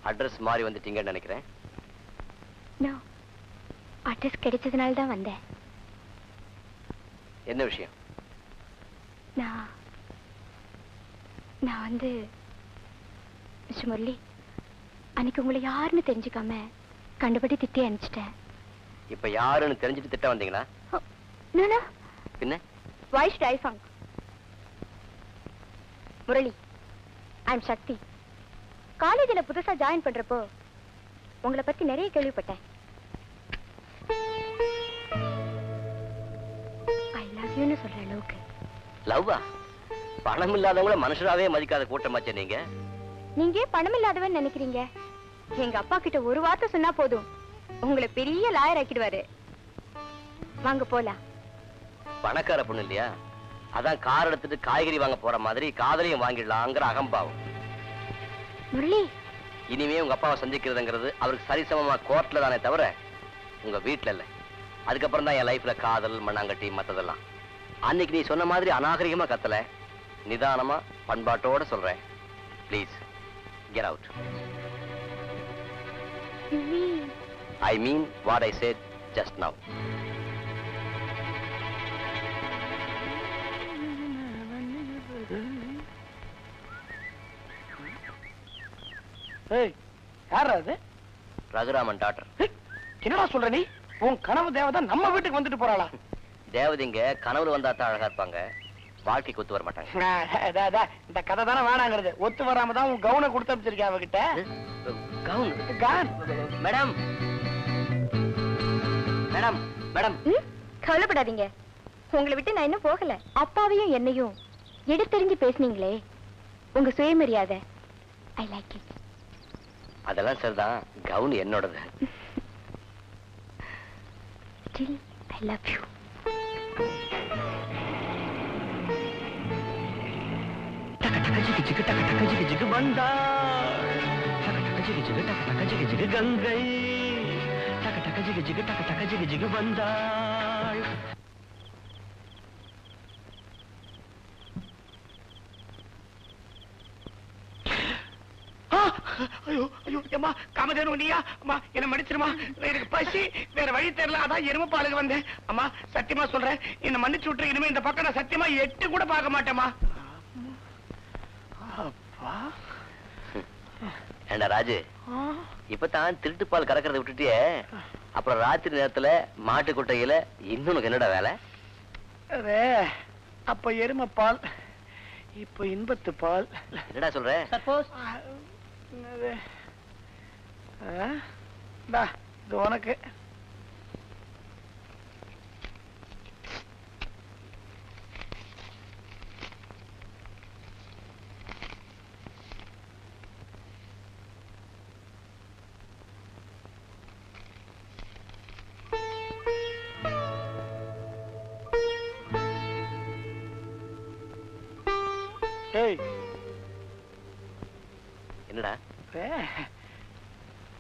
Address மாறி வந்துட்டீங்கன்னு நினைக்கிறேன். Address கிடைச்சதுனால தான் வந்தேன். என்ன விஷயம்? நான் வந்து மிஸ்டர் முரளி, அன்னைக்கு உங்களை யாருன்னு தெரிஞ்சுக்காம கண்டுபடி திட்டி அனுப்பிச்சிட்டேன். இப்ப யாருன்னு தெரிஞ்சுட்டு திட்ட வந்தீங்களா? பின்ன வாய்ஸ் டைஃபாங். முரளி, ஐம் சக்தி. காலேஜில் புதுசா ஜாயின் பண்றப்போ உங்களை பத்தி நிறைய கேள்விப்பட்டேன். ஐ லவ் யூன்னு சொல்ற அளவுக்கு. லவ்வா? பணம் இல்லாதவங்கள மனுஷராவே மதிக்காத கூட்டமாச்சே நீங்க. நீங்க பணம் இல்லாதவன் நினைக்கிறீங்க? எங்க அப்பா கிட்ட ஒரு வார்த்தை சொன்னா போதும், உங்களை பெரிய லாயர் ஆக்கிடுவாரு. வாங்க போலாம். பணக்கார பொண்ணு இல்லையா, அதான் கார் எடுத்துட்டு காய்கறி வாங்க போற மாதிரி காதலையும் வாங்கிடலாங்கிற அகம்பாவம். முரளி, இனிமே உங்க அப்பாவை சந்திக்கிறதுங்கிறது அவருக்கு சரிசமமா கோர்ட்ல தானே தவிர உங்க வீட்டுல இல்ல. அதுக்கப்புறம் தான் என் லைஃப்ல காதல், மண்ணாங்கட்டி, மத்ததெல்லாம். அன்னைக்கு நீ சொன்ன மாதிரி அநாகரிகமா கத்தல, நிதானமா பண்பாட்டோட சொல்றேன். Please get out. I mean what I said just now. ஏய், யாரா அது? ரகுராமன் டாக்டர். என்னடா சொல்ற நீ? உன் கனவு தேவதை நம்ம வீட்டுக்கு வந்துட்டு போறாளா? தேவதைங்க கனவுல வந்தா தான் அழகா இருப்பாங்க, வாழ்க்கைக்கு ஒத்து வர மாட்டாங்க. இந்த கதை தானே வேணாங்கிறது. ஒத்து வராம தான் உன் கவுனை கொடுத்து அமைச்சிருக்கேன் அவகிட்ட. கவுன்? மேடம் மேடம் மேடம், கவலைப்படாதீங்க. உங்களை விட்டு நான் இன்னும் போகல. அப்பாவையும் என்னையும் எடுத்தெறிஞ்சு பேசுனீங்களே, உங்க சுயமரியாதை. I like it. அதெல்லாம் சரிதான், கவுன் என்னோடது. Still, I love you. டக டக ஜிகு ஜிகு டக டக ஜிகு ஜிகு வந்தாள். டக டக ஜிகு ஜிகு டக டக ஜிகு ஜிகு கங்கை. டக டக ஜிகு ஜிகு டக டக ஜிகு ஜிகு வந்தாள். ஐயோ ஐயோ அம்மா, காமதேனு நீயா? அம்மா என்ன மன்னிச்சிருமா, எனக்கு பசி, வேற வழி தெரியல, அதான் எருமைப்பாலுக்கு வந்தேன். அம்மா சத்தியமா சொல்றேன், என்ன மன்னிச்சு விட்டுரு. இனிமே இந்த பக்கம் நான் சத்தியமா எட்டு கூட பார்க்க மாட்டேமா. அப்பா ஏண்டா ராஜு, இப்பதான் திருட்டு பால் கறக்கிறத விட்டுட்டியே, அப்புறம் ராத்திரி நேரத்துல மாட்டு குட்டையில இன்னும் என்னடா வேலை? அரே, அப்ப எருமை பால், இப்ப இன்பத்து பால். என்னடா சொல்ற? சப்போஸ் இது உனக்கு. என்னடா?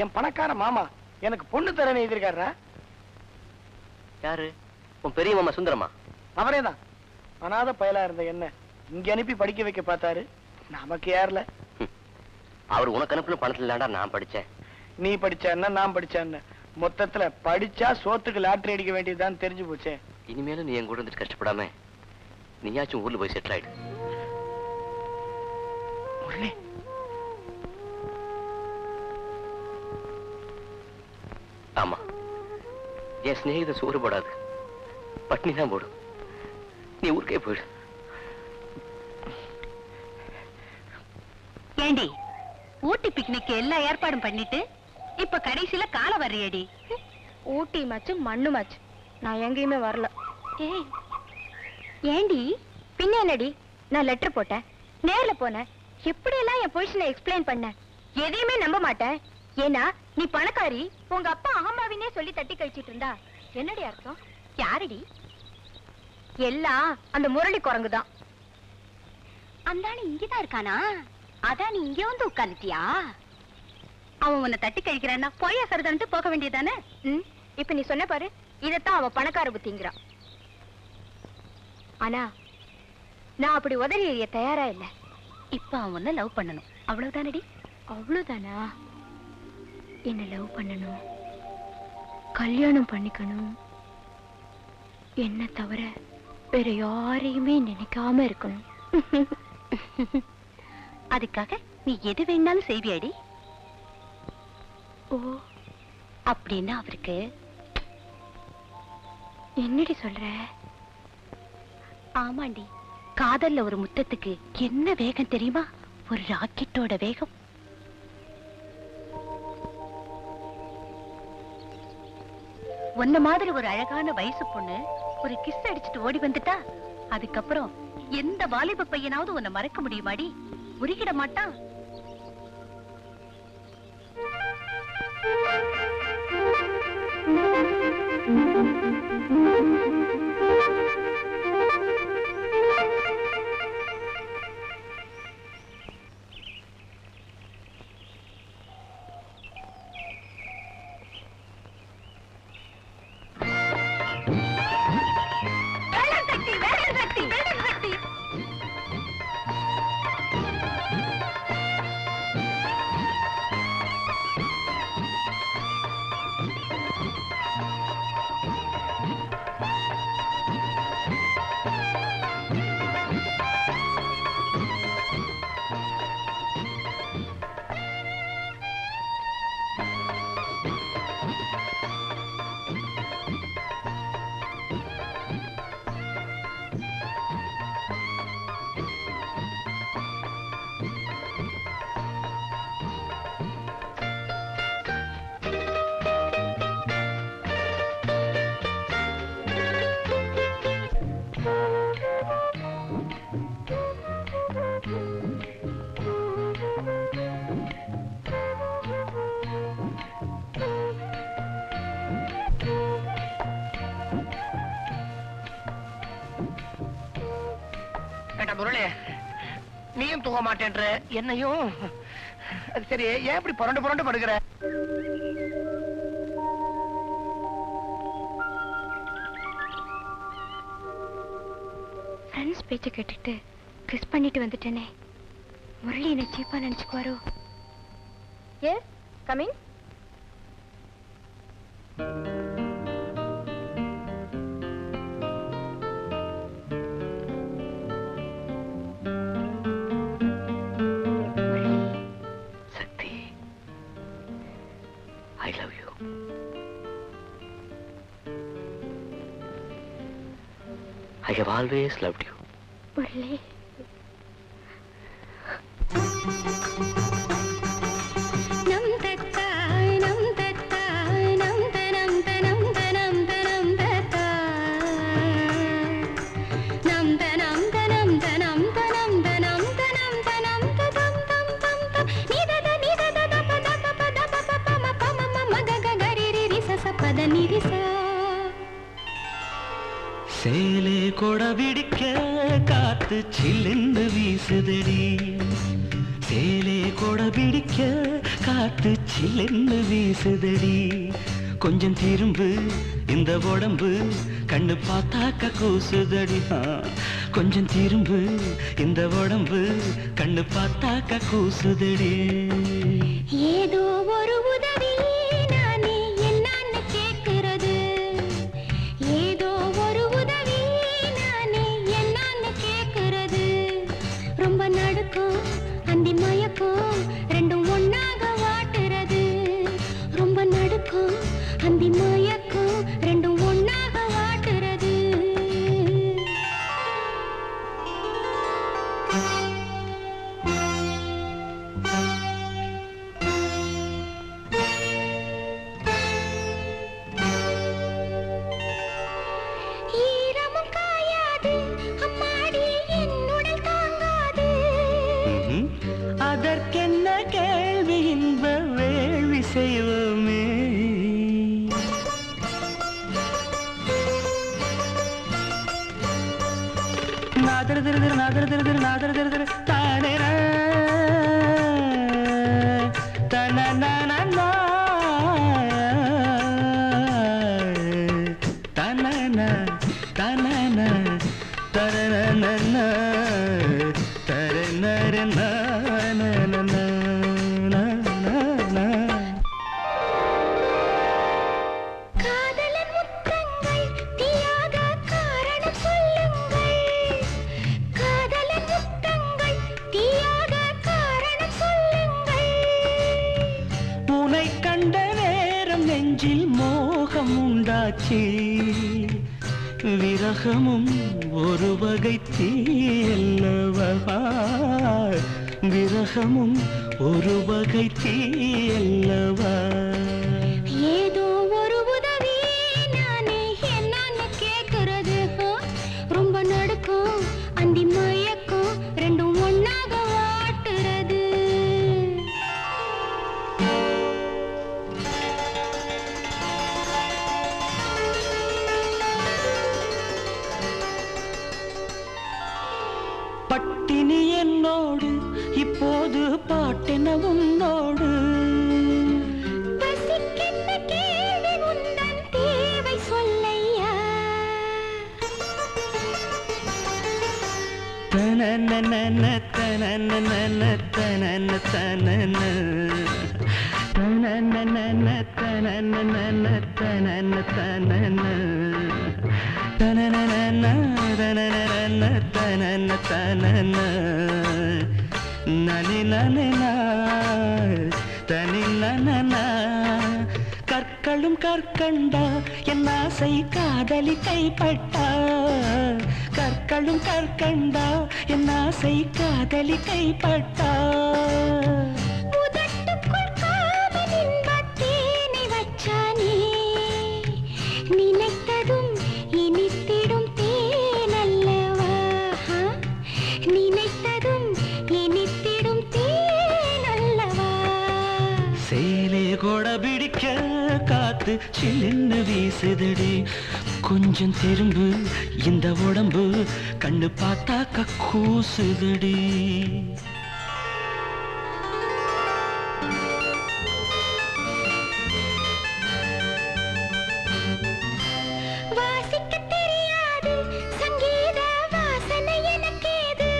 என் பணக்கார மாமா எனக்கு பொண்ணு தரேன்னு எழுதிருக்காரா? யாரு? உன் பெரிய மாமா சுந்தரமா? அவரேதான். அனாத பயலா இருந்த என்ன இங்க அனுப்பி படிக்க வைக்க பார்த்தாரு. நமக்கு யாருல? அவர் உனக்கு அனுப்புன பணத்துல இல்லாண்டா நான் படிச்சேன். நீ படிச்சான்னா நான் படிச்சான்னு மொத்தத்துல படிச்சா சோத்துக்கு லாட்டரி அடிக்க வேண்டியதுதான் தெரிஞ்சு போச்சே. இனிமேலும் நீ என் கூட இருந்துட்டு கஷ்டப்படாம நீயாச்சும் ஊர்ல போய் செட்டில் ஆயிடு. ஆமா, என் சிநேகித சோறு போடாது, பட்னி தான் போடும். நீ ஊருக்கே போயிடு. ஏண்டி, ஊட்டி பிக்னிக் எல்லா ஏற்பாடும் பண்ணிட்டு இப்ப கடைசியில கால வர்றியடி? ஊட்டி மாச்சு மண்ணு மாச்சு, நான் எங்கேயுமே வரல. ஏய் ஏண்டி? பின்ன என்னடி, நான் லெட்டர் போட்டேன், நேர்ல போனேன், எப்படியெல்லாம் என் பொசிஷனை எக்ஸ்பிளைன் பண்ண, எதையுமே நம்ப மாட்டேன். ஏன்னா நீ பணக்காரி, உங்க அப்பா அகம்பாவினே சொல்லி தட்டி கழிச்சிட்டு இருந்தா என்னடி அர்த்தம்? யாரடி? எல்லாம் அந்த முரளி குரங்குதான். அந்தானு இங்கதான் இருக்கானா? அதான் நீ இங்க வந்து உட்காந்துட்டியா? அவன் உன்னை தட்டி கழிக்கிறான்னா போயா சரதான்ட்டு போக வேண்டியதானே? இப்ப நீ சொன்ன பாரு, இதத்தான் அவ பணக்கார புத்திங்கிறான். ஆனா நான் அப்படி உதறி எறிய தயாரா இல்ல. இப்ப அவன் உன்னை லவ் பண்ணணும், அவ்வளவுதானடி? அவ்வளவுதானா? என்ன லவ் பண்ணணும், கல்யாணம் பண்ணிக்கணும், என்ன தவிர வேற யாரையுமே நினைக்காம இருக்கணும். அதுக்காக நீ எது வேணாலும் செய்வியாடி? ஓ, அப்படின்னா அவருக்கு என்னடி சொல்ற? ஆமாண்டி, காதல்ல ஒரு முத்தத்துக்கு என்ன வேகம் தெரியுமா? ஒரு ராக்கெட்டோட வேகம். உன்ன மாதிரி ஒரு அழகான வயசு பொண்ணு ஒரு கிஸ் அடிச்சுட்டு ஓடி வந்துட்டா, அதுக்கப்புறம் எந்த வாலிப பையனாவது உன்னை மறக்க முடியுமாடி? உருகிட மாட்டான். முரளி, நீயும் தூங்க மாட்டேன்ற, என்னையும். அது சரி, ஏன் இப்படி புரண்டு புரண்டு படுகிற? ஃப்ரெண்ட்ஸ் பேச்ச கேட்டுட்டு கிஸ் பண்ணிட்டு வந்துட்டேனே, முரளி என்ன சீப்பா நினைச்சுக்குவாரோ? Yes, coming. I have always loved you. Murali. சேலே கொடபிடிக்க காத்து சில்லுன்னு வீசுதடி, சேலே கொடபிடிக்க காத்து சில்லுன்னு வீசுதடி. கொஞ்சம் திரும்பு இந்த உடம்பு கண்ணு பார்த்தாக்க கூசுதடி. கொஞ்சம் திரும்பு இந்த உடம்பு கண்ணு பார்த்தாக்க கூசுதடி. ஏதோ ஒரு உதவி நானே என்னன்னு கேட்கிறது, ஏதோ ஒரு உதவி நானே என்னன்னு கேட்கிறது. ரொம்ப நடுக்கும் அந்தி மயக்கும் ரெண்டும் ஒன்னாக வாட்டுறது, ரொம்ப நடுக்கும் அந்தி மயக்கும் ரெண்டும் ஒன்னாக வாட்டுறது. அதற்கென்ன கேள்வி இன்ப வேள்வி செய்வோமே. நாதர் திருதிரு நாதர் திருதிரு நாதர் திருதிரு தானே தன தன தன தரண தரண ஆச்சு விரகமும் ஒரு வகை தீயல்லவா விரகமும் ஒரு வகை தீயல்லவா ஏதோ ஒரு உதவி நானே என்னன்னு கேக்குறது ரொம்ப நடுக்கும் அந்தி மயக்கும் ரெண்டும் ஒன்னாக வாட்டுறது பட்டினி என்னோடு இப்போது பாட்டென உன்னோடு பசிக்கென்ன கேள்வி உந்தன் தேவை சொல்லையா தனனனன தனனனன தனன தனன தனனனன தனனனன தனன தனன தனனனன தனனனன தனன தனன நனினனன தனினனன கற்களும் கற்கண்டா என் ஆசை காதலி கைப்பட்டா கற்களும் கற்கண்டா என் ஆசை காதலி கைப்பட்டா உதட்டுக்குள் காமனின் பத்தேனை வச்சானே நினைத்ததும் இனித்திடும் தேனல்லவா நினைத்ததும் இனித்திடும் தேனல்லவா சேலே கொட பிடிக்க காத்து சில்லுன்னு வீசுதடி கொஞ்சம் திரும்பு இந்த உடம்பு கண்ணு பார்த்தாக்க கூசுதடி வாசிக்க தெரியாது சங்கீத வாசனை எனக்கேது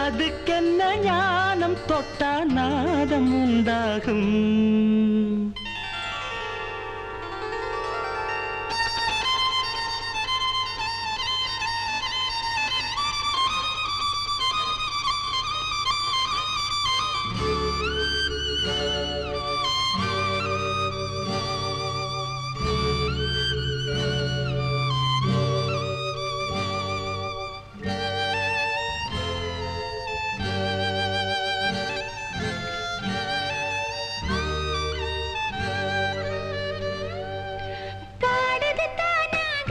அதுக்கென்ன ஞானம் தொட்டா நாதம் உண்டாகும் பாடுது தானாக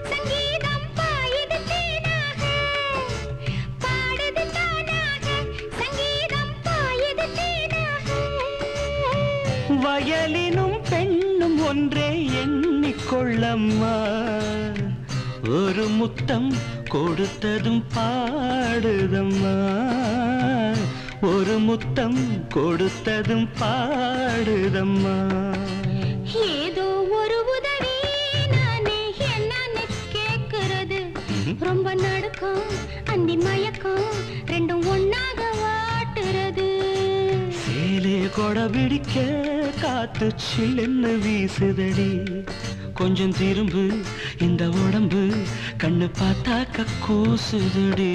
சங்கீதம் பாயுது தேனாக பாடுது தானாக சங்கீதம் பாயுது தேனாக வயலினும் பெண்ணும் ஒன்றே எண்ணிக்கொள்ளம்மா ஒரு முத்தம் கொடுத்ததும் பாடுதம்மா ஒரு முத்தம் கொடுத்ததும் பாடுதம்மா ஏதோ ஒரு உதவி நானே என்னன்னு கேக்குறது ரொம்ப நடுக்கும் அந்தி மயக்கம் ரெண்டும் ஒன்னாக வாட்டுறது சேலே கொட பிடிக்க காத்து சில்லுன்னு வீசுதடி கொஞ்சம் திரும்பு இந்த உடம்பு கண்ணு பார்த்தாக்க கூசுதடி